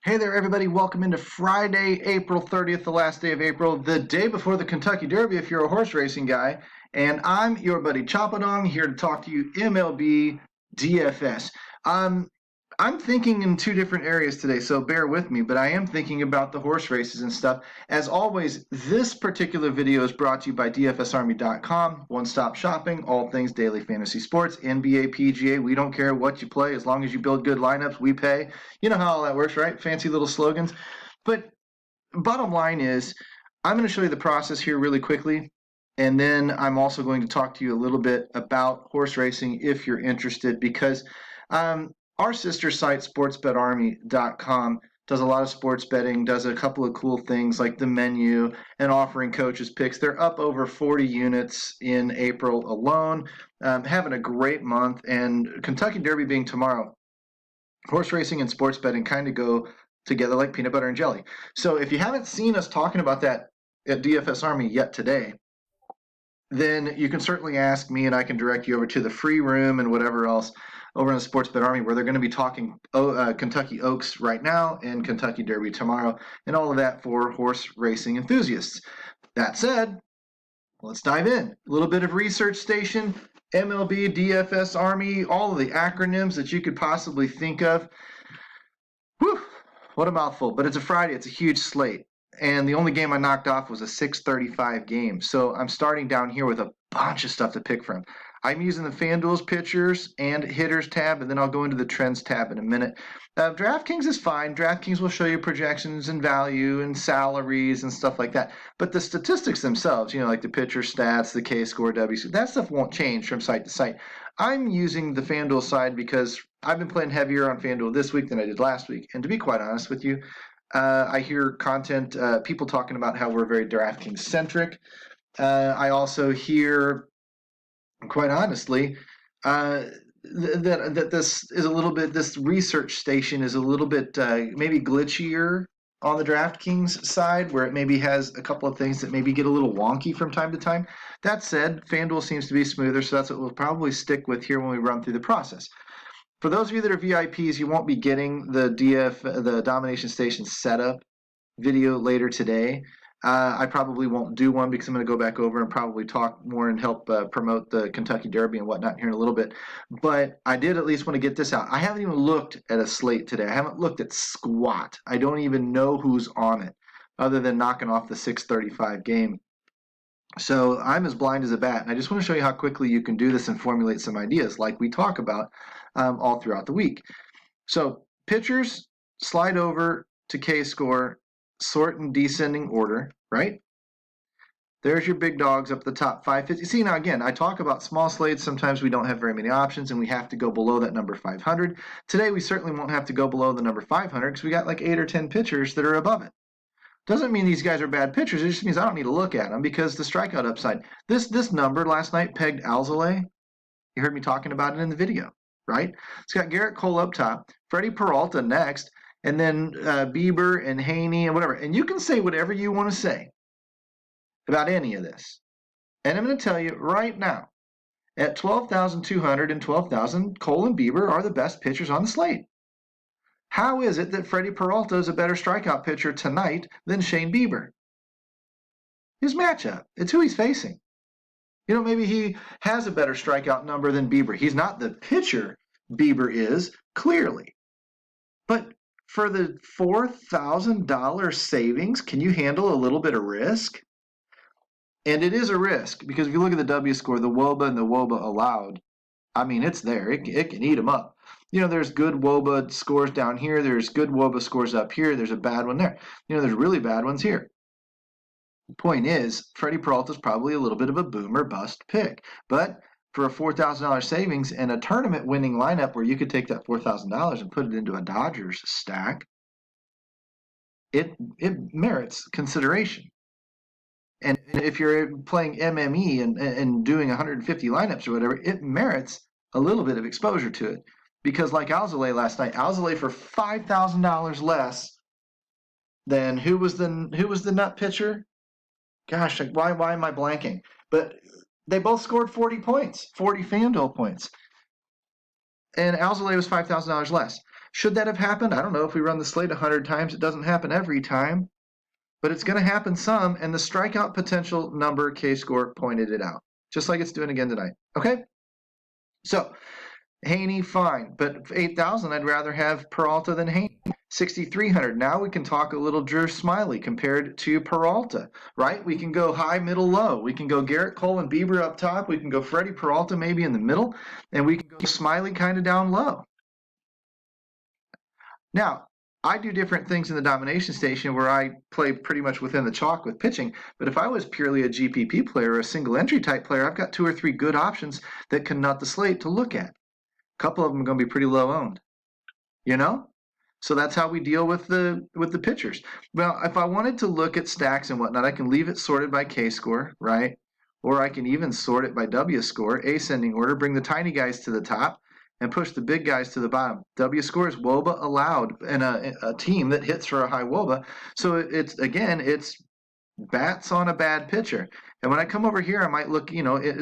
Hey there, everybody. Welcome into Friday, April 30th, the last day of April, the day before the Kentucky Derby if you're a horse racing guy. And I'm your buddy Choppadong here to talk to you MLB DFS. I'm thinking in two different areas today, so bear with me, but I am thinking about the horse races and stuff. As always, this particular video is brought to you by DFSArmy.com, one-stop shopping, all things daily fantasy sports, NBA, PGA, we don't care what you play, as long as you build good lineups, we pay. You know how all that works, right? Fancy little slogans. But bottom line is, I'm going to show you the process here really quickly, and then I'm also going to talk to you a little bit about horse racing if you're interested, because our sister site, sportsbetarmy.com, does a lot of sports betting, does a couple of cool things like the menu and offering coaches picks. They're up over 40 units in April alone, having a great month, and Kentucky Derby being tomorrow. Horse racing and sports betting kind of go together like peanut butter and jelly. So if you haven't seen us talking about that at DFS Army yet today, then you can certainly ask me and I can direct you over to the free room and whatever else over in the Sports Bet Army, where they're going to be talking Kentucky Oaks right now and Kentucky Derby tomorrow, and all of that for horse racing enthusiasts. That said, let's dive in. A little bit of research station, MLB, DFS Army, all of the acronyms that you could possibly think of. Whew, what a mouthful. But it's a Friday. It's a huge slate. And the only game I knocked off was a 6:35 game. So I'm starting down here with a bunch of stuff to pick from. I'm using the Fanduel's pitchers and hitters tab, and then I'll go into the trends tab in a minute. Draftkings is fine. Draftkings will show you projections and value and salaries and stuff like that. But the statistics themselves, like the pitcher stats, the K-score, W, that stuff won't change from site to site. I'm using the Fanduel side because I've been playing heavier on Fanduel this week than I did last week. And to be quite honest with you, I hear content, people talking about how we're very DraftKings centric. I also hear, quite honestly, that this is a little bit, this research station is a little bit maybe glitchier on the DraftKings side, where it maybe has a couple of things that maybe get a little wonky from time to time. That said, FanDuel seems to be smoother, so that's what we'll probably stick with here when we run through the process. For those of you that are VIPs, you won't be getting the Domination Station setup video later today. I probably won't do one because I'm going to go back over and probably talk more and help promote the Kentucky Derby and whatnot here in a little bit. But I did at least want to get this out. I haven't even looked at a slate today. I haven't looked at squat. I don't even know who's on it other than knocking off the 6:35 game. So I'm as blind as a bat, and I just want to show you how quickly you can do this and formulate some ideas like we talk about all throughout the week. So pitchers, slide over to K-score, sort in descending order, right? There's your big dogs up the top, 550. See, now again, I talk about small slates. Sometimes we don't have very many options, and we have to go below that number 500. Today, we certainly won't have to go below the number 500 because we got like 8 or 10 pitchers that are above it. Doesn't mean these guys are bad pitchers. It just means I don't need to look at them because the strikeout upside. This number last night pegged Alzolay. You heard me talking about it in the video, right? It's got Garrett Cole up top, Freddie Peralta next, and then Bieber and Haney and whatever. And you can say whatever you want to say about any of this. And I'm going to tell you right now, at 12,200 and 12,000, Cole and Bieber are the best pitchers on the slate. How is it that Freddie Peralta is a better strikeout pitcher tonight than Shane Bieber? His matchup. It's who he's facing. Maybe he has a better strikeout number than Bieber. He's not the pitcher Bieber is, clearly. But for the $4,000 savings, can you handle a little bit of risk? And it is a risk, because if you look at the W score, the WOBA and the WOBA allowed, it's there. It can eat them up. There's good WOBA scores down here. There's good WOBA scores up here. There's a bad one there. There's really bad ones here. The point is, Freddie Peralta is probably a little bit of a boom or bust pick. But for a $4,000 savings and a tournament-winning lineup where you could take that $4,000 and put it into a Dodgers stack, it merits consideration. And if you're playing MME and doing 150 lineups or whatever, it merits a little bit of exposure to it. Because like Alzolay last night, Alzolay for $5,000 less than who was the nut pitcher? Gosh, why am I blanking? But they both scored 40 points, 40 FanDuel points. And Alzolay was $5,000 less. Should that have happened? I don't know. If we run the slate 100 times, it doesn't happen every time, but it's going to happen some, and the strikeout potential number K-score pointed it out, just like it's doing again tonight. Okay? So, Haney, fine, but for 8,000, I'd rather have Peralta than Haney. 6,300. Now we can talk a little Drew Smiley compared to Peralta, right? We can go high, middle, low. We can go Garrett Cole and Bieber up top. We can go Freddie Peralta maybe in the middle, and we can go Smiley kind of down low. Now, I do different things in the domination station where I play pretty much within the chalk with pitching, but if I was purely a GPP player or a single entry type player, I've got 2 or 3 good options that can nut the slate to look at. A couple of them are going to be pretty low owned, you know? So that's how we deal with the pitchers. Well, if I wanted to look at stacks and whatnot, I can leave it sorted by K-score, right? Or I can even sort it by W-score, ascending order, bring the tiny guys to the top, and push the big guys to the bottom. W-score is WOBA allowed in a team that hits for a high WOBA. So it's bats on a bad pitcher. And when I come over here, I might look,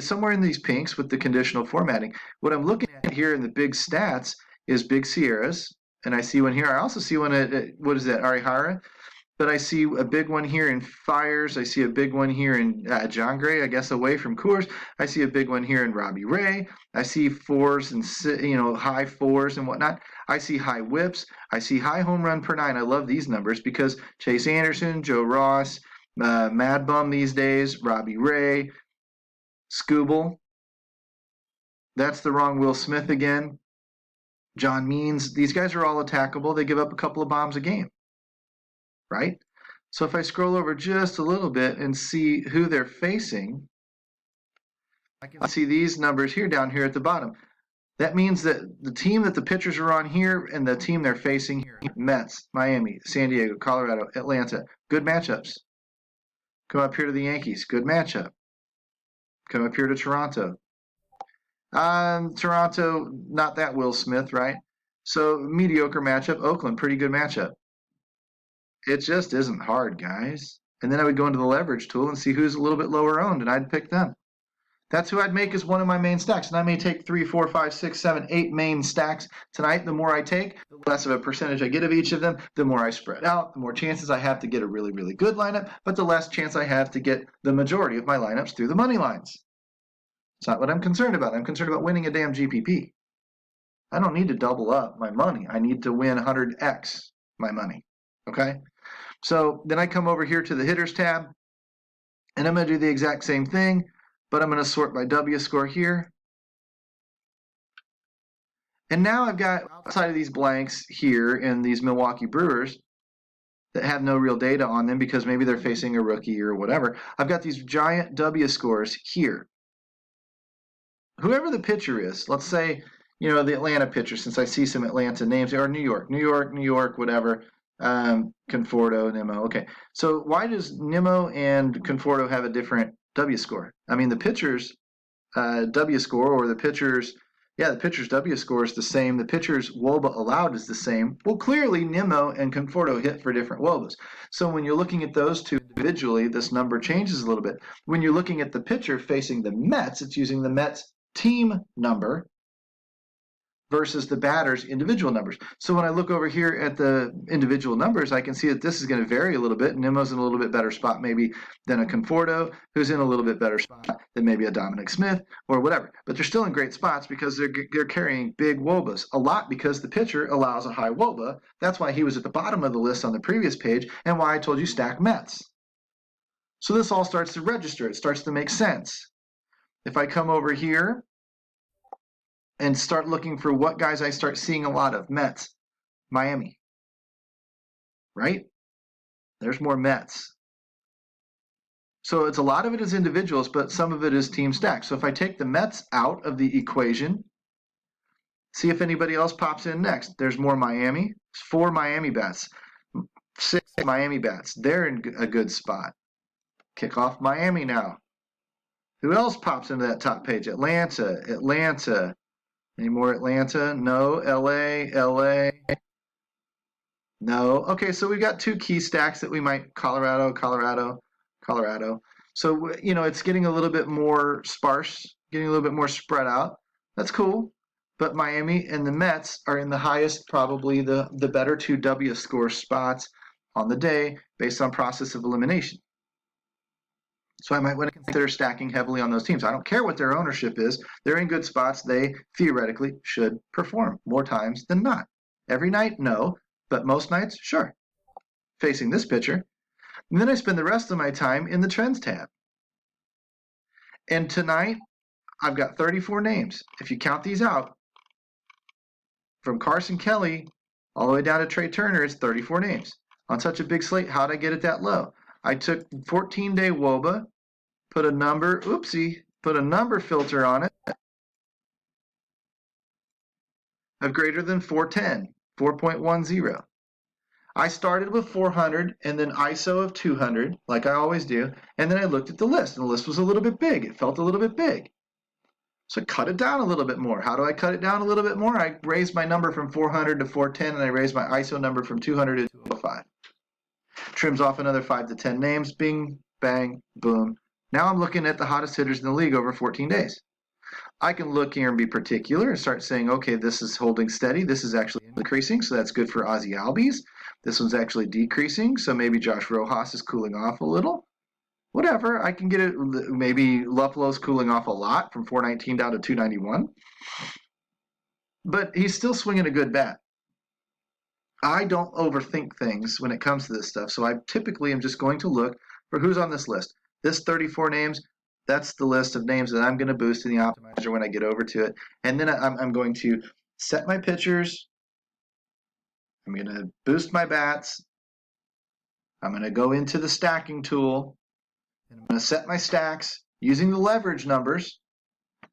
somewhere in these pinks with the conditional formatting. What I'm looking at here in the big stats is big Sierras. And I see one here. I also see one at, what is that, Arihara? But I see a big one here in Fires. I see a big one here in John Gray, I guess, away from Coors. I see a big one here in Robbie Ray. I see 4s and, high 4s and whatnot. I see high whips. I see high home run per 9. I love these numbers because Chase Anderson, Joe Ross, Mad Bum these days, Robbie Ray, Scooble. That's the wrong Will Smith again. John Means, these guys are all attackable. They give up a couple of bombs a game, right? So if I scroll over just a little bit and see who they're facing, I can see these numbers here down here at the bottom. That means that the team that the pitchers are on here and the team they're facing here, Mets, Miami, San Diego, Colorado, Atlanta, good matchups. Come up here to the Yankees, good matchup. Come up here to Toronto. Toronto, not that Will Smith, right? So mediocre matchup. Oakland, pretty good matchup. It just isn't hard, guys. And then I would go into the leverage tool and see who's a little bit lower owned, and I'd pick them. That's who I'd make as one of my main stacks. And I may take 3, 4, 5, 6, 7, 8 main stacks tonight. The more I take, the less of a percentage I get of each of them, the more I spread out, the more chances I have to get a really, really good lineup, but the less chance I have to get the majority of my lineups through the money lines. It's not what I'm concerned about. I'm concerned about winning a damn GPP. I don't need to double up my money. I need to win 100x my money. Okay? So then I come over here to the hitters tab, and I'm going to do the exact same thing, but I'm going to sort by W score here. And now I've got, outside of these blanks here in these Milwaukee Brewers that have no real data on them because maybe they're facing a rookie or whatever, I've got these giant W scores here. Whoever the pitcher is, let's say, the Atlanta pitcher, since I see some Atlanta names, or New York, whatever, Conforto, Nimmo. Okay, so why does Nimmo and Conforto have a different W score? I mean, the pitcher's W score, or the pitcher's W score is the same. The pitcher's WOBA allowed is the same. Well, clearly Nimmo and Conforto hit for different WOBAs. So when you're looking at those two individually, this number changes a little bit. When you're looking at the pitcher facing the Mets, it's using the Mets team number versus the batter's individual numbers. So when I look over here at the individual numbers, I can see that this is going to vary a little bit. Nimmo's in a little bit better spot maybe than a Conforto, who's in a little bit better spot than maybe a Dominic Smith or whatever. But they're still in great spots because they're carrying big WOBAs, a lot because the pitcher allows a high WOBA. That's why he was at the bottom of the list on the previous page and why I told you stack Mets. So this all starts to register. It starts to make sense. If I come over here and start looking for what guys I start seeing a lot of, Mets, Miami, right? There's more Mets. So it's a lot of it is individuals, but some of it is team stacks. So if I take the Mets out of the equation, see if anybody else pops in next. There's more Miami. 4 Miami bats, 6 Miami bats. They're in a good spot. Kick off Miami now. Who else pops into that top page? Atlanta. Any more Atlanta? No. LA. No. Okay, so we've got 2 key stacks that we might, Colorado. So, it's getting a little bit more sparse, getting a little bit more spread out. That's cool. but Miami and the Mets are in the highest, probably the better two W score spots on the day based on process of elimination. So I might want to consider stacking heavily on those teams. I don't care what their ownership is. They're in good spots. They theoretically should perform more times than not. Every night, no, but most nights, sure. Facing this pitcher. And then I spend the rest of my time in the Trends tab. And tonight, I've got 34 names. If you count these out, from Carson Kelly all the way down to Trey Turner, it's 34 names. On such a big slate, how'd I get it that low? I took 14-day WOBA, put a number filter on it of greater than 410, 4.10. I started with 400 and then ISO of 200, like I always do, and then I looked at the list, and the list was a little bit big. It felt a little bit big. So I cut it down a little bit more. How do I cut it down a little bit more? I raised my number from 400 to 410, and I raised my ISO number from 200 to 205. Trims off another 5 to 10 names. Bing, bang, boom. Now I'm looking at the hottest hitters in the league over 14 days. I can look here and be particular and start saying, okay, this is holding steady. This is actually increasing, so that's good for Ozzie Albies. This one's actually decreasing, so maybe Josh Rojas is cooling off a little. Whatever, I can get it. Maybe Luffalo's cooling off a lot from 419 down to 291. But he's still swinging a good bat. I don't overthink things when it comes to this stuff, so I typically am just going to look for who's on this list. This 34 names, that's the list of names that I'm going to boost in the optimizer when I get over to it. And then I'm going to set my pitchers. I'm going to boost my bats. I'm going to go into the stacking tool. And I'm going to set my stacks using the leverage numbers,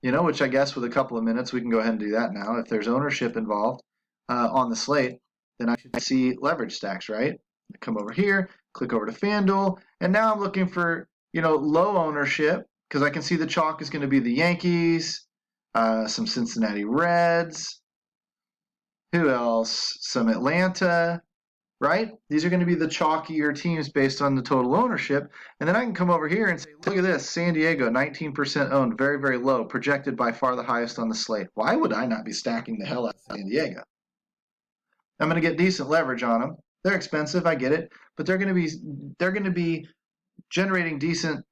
which I guess with a couple of minutes we can go ahead and do that now. If there's ownership involved on the slate, then I should see leverage stacks, right? I come over here, click over to Fanduel, and now I'm looking for low ownership because I can see the chalk is going to be the Yankees, some Cincinnati Reds, who else? Some Atlanta, right? These are going to be the chalkier teams based on the total ownership. And then I can come over here and say, look at this, San Diego, 19% owned, very, very low, projected by far the highest on the slate. Why would I not be stacking the hell out of San Diego? I'm going to get decent leverage on them. They're expensive, I get it, but they're going to be generating decent,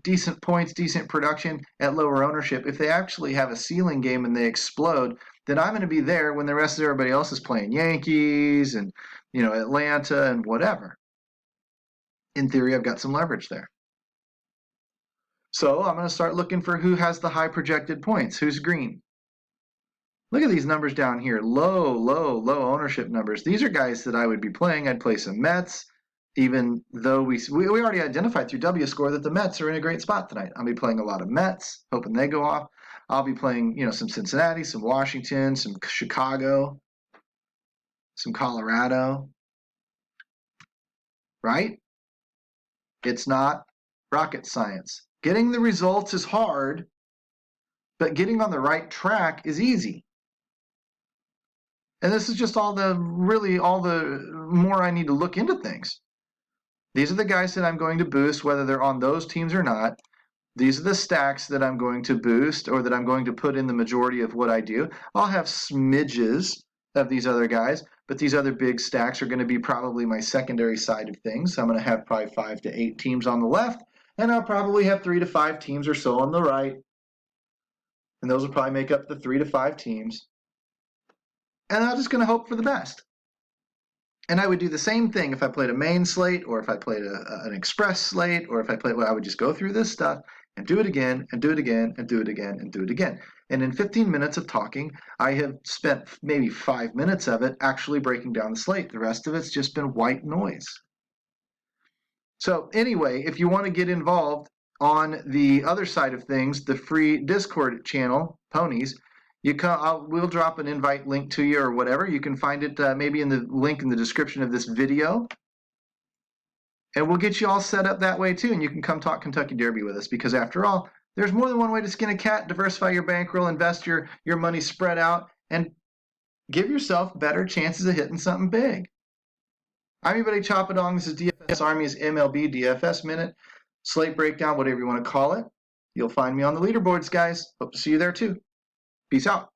decent points, decent production at lower ownership. If they actually have a ceiling game and they explode, then I'm going to be there when the rest of everybody else is playing Yankees and Atlanta and whatever. In theory, I've got some leverage there. So I'm going to start looking for who has the high projected points, who's green. Look at these numbers down here, low ownership numbers. These are guys that I would be playing. I'd play some Mets, even though we already identified through W score that the Mets are in a great spot tonight. I'll be playing a lot of Mets, hoping they go off. I'll be playing, some Cincinnati, some Washington, some Chicago, some Colorado, right? It's not rocket science. Getting the results is hard, but getting on the right track is easy. And this is just all the more I need to look into things. These are the guys that I'm going to boost, whether they're on those teams or not. These are the stacks that I'm going to boost or that I'm going to put in the majority of what I do. I'll have smidges of these other guys, but these other big stacks are going to be probably my secondary side of things. So I'm going to have probably 5 to 8 teams on the left, and I'll probably have 3 to 5 teams or so on the right. And those will probably make up the 3 to 5 teams. And I'm just going to hope for the best. And I would do the same thing if I played a main slate or if I played an express slate or if I played, I would just go through this stuff and do it again and do it again and do it again and do it again. And in 15 minutes of talking, I have spent maybe 5 minutes of it actually breaking down the slate. The rest of it's just been white noise. So anyway, if you want to get involved on the other side of things, the free Discord channel, Ponies, we'll drop an invite link to you or whatever. You can find it maybe in the link in the description of this video. And we'll get you all set up that way too. And you can come talk Kentucky Derby with us because after all, there's more than one way to skin a cat. Diversify your bankroll, invest your money spread out, and give yourself better chances of hitting something big. I'm your buddy Choppadong. This is DFS Army's MLB DFS Minute. Slate breakdown, whatever you want to call it. You'll find me on the leaderboards, guys. Hope to see you there too. Peace out.